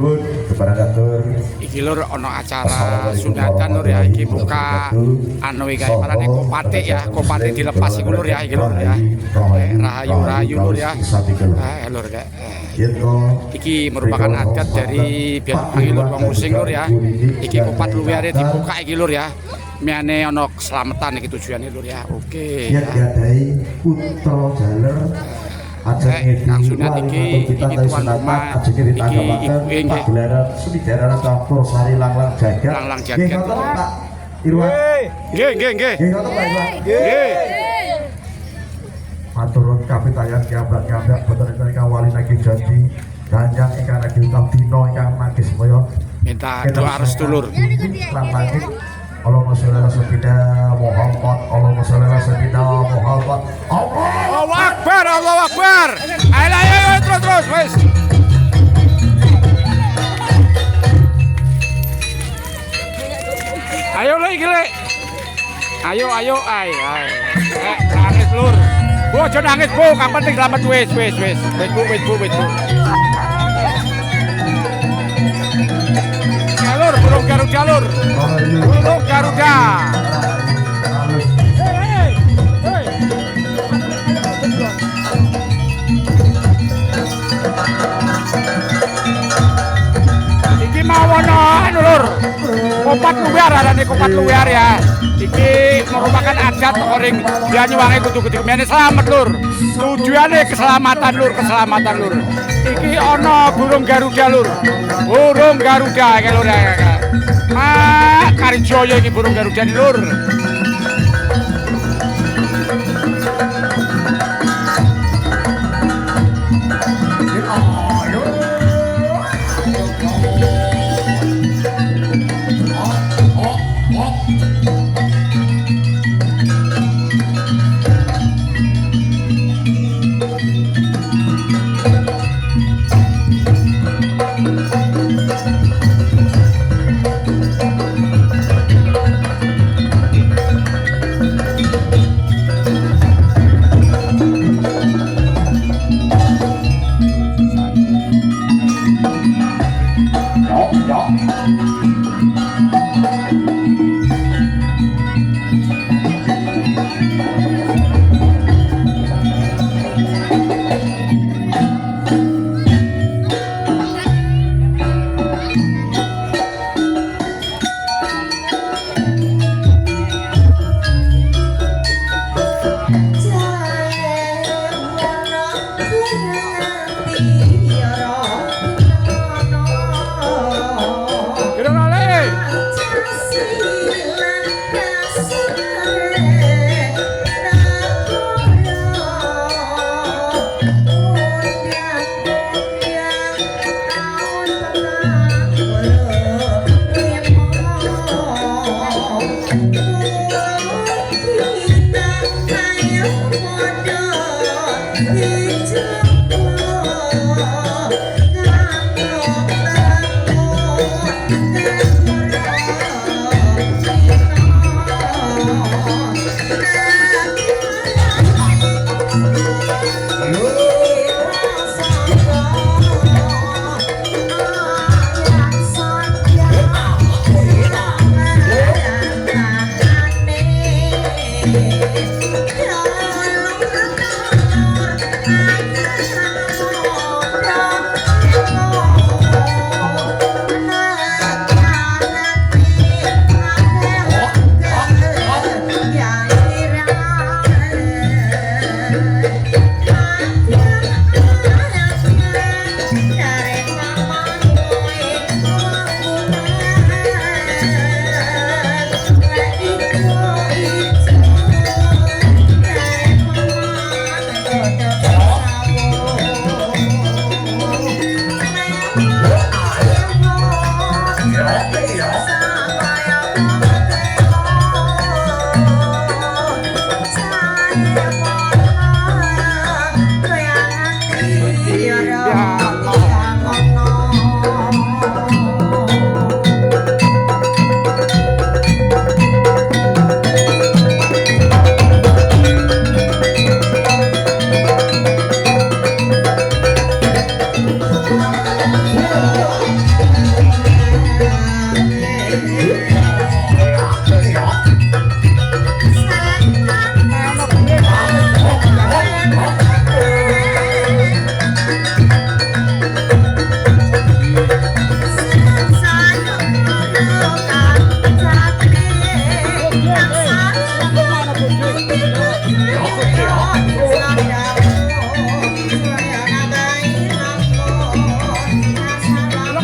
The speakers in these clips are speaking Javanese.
nuwun keparatur. Iki lur ana acara sunatan lur ya, iki buka anu iki kae parane kopatik ya, kopatik dilepas iku lur ya, iki lur ya. Rahayu-rahayu lur ya. Lur kae. Iki merupakan adat dari Bianuwangi lur wong Using lur ya. Iki kopat luwere dibuka iki lur ya. Miane ana keselamatan iki tujuane lur ya. Oke. Ya diadahi putra jaler Kang Sunat iki tuan rumah iki pagelaran seni daerah campur sari langlang jagat. Langlang jagat. Pak Irwan. Nggih, nggih, nggih. Nggih ngoten Pak Irwan. Nggih. Maturun kapitayan kiambak-kiambak boten ingkang wali nagih janji ganjang ingkang nagih utang dina ingkang nagih supaya minta doa restu lur. Langit Allahumma sholli ala sayyidina Muhammad Allahumma sholli ala sayyidina Muhammad Allahu Akbar, Allahu Akbar. Ayo terus wis. Ayo lagi le. Ayo. Nangis lur. Bu aja nangis bu, kang penting selamat wis. Wis bu. Jalur burung Garuda lur. Burung Garuda. Iki mawono anu lur. Kopat luar arane kopat luar ya. Iki merupakan adat orang Banyuwangi kudu-kudu mene selamat lur. Tujuane keselamatan lur. Iki ana burung Garuda lur. Burung Garuda iki lur ya. Karijaya iki burung Garuda lur.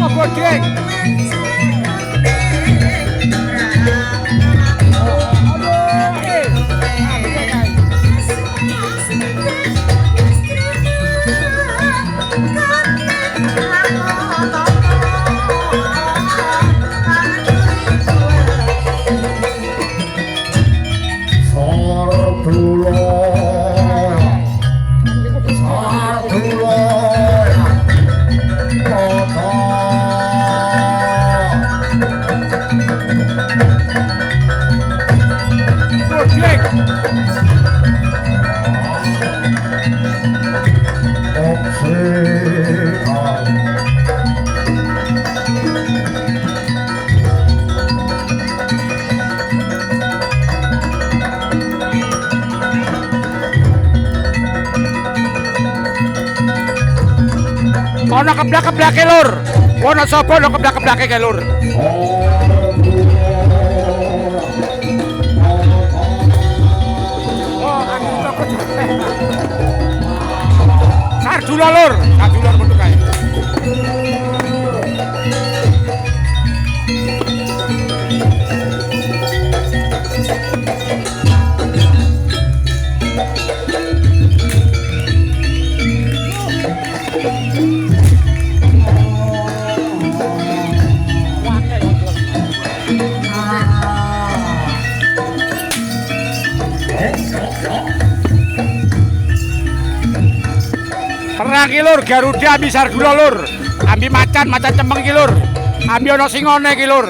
Godeng. Ono keblak-keblake lur. Ono sapa ono keblak-keblake kae lur. Oh, aku takut. Sardula lur, sardula metu kae. Perang ki lur, Garuda ambi sardula lur. Ambi macan cemeng ki lur. Ambi ana singone ki lur.